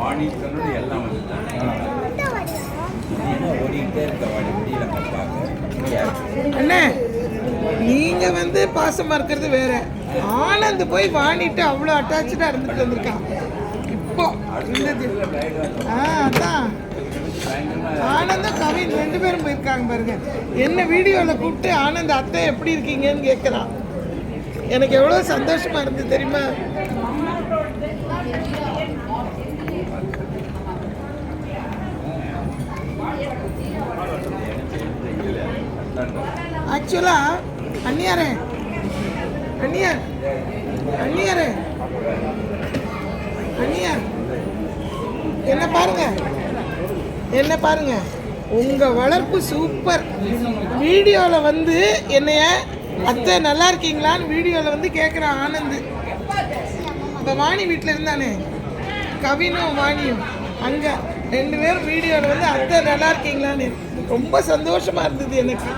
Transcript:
வாணித்தனோட எல்லாம் வந்து ஓடிக்கிட்டே இருக்க வாடி முடியல பார்க்க. அண்ணே நீங்க வந்து பாசமா இருக்கிறது வேற. ஆனந்த் போய் வாணிட்டு அவ்வளோ அட்டாச்சா இருந்துட்டு வந்திருக்கான். இப்போ அதான் ஆனந்தும் கவின் 2 பேரும் போயிருக்காங்க பாருங்க. என்ன வீடியோவில் கூப்பிட்டு ஆனந்த் அத்தை எப்படி இருக்கீங்கன்னு கேட்குறான். எனக்கு எவ்வளோ சந்தோஷமா இருந்து தெரியுமா? ஆக்சுவலா அண்ணியாரே அண்ணியார் அண்ணியாரே அண்ணியார் என்ன பாருங்க உங்க வளர்ப்பு சூப்பர். வீடியோவில் வந்து என்னைய அத்தை நல்லா இருக்கீங்களான்னு வீடியோவில் வந்து கேட்குறான் ஆனந்த். இப்போ வாணி வீட்டில் இருந்தானே கவினும் வாணியும் அங்கே 2 பேரும் வீடியோவில் வந்து அத்தை நல்லா இருக்கீங்களான்னு ரொம்ப சந்தோஷமாக இருந்தது எனக்கு.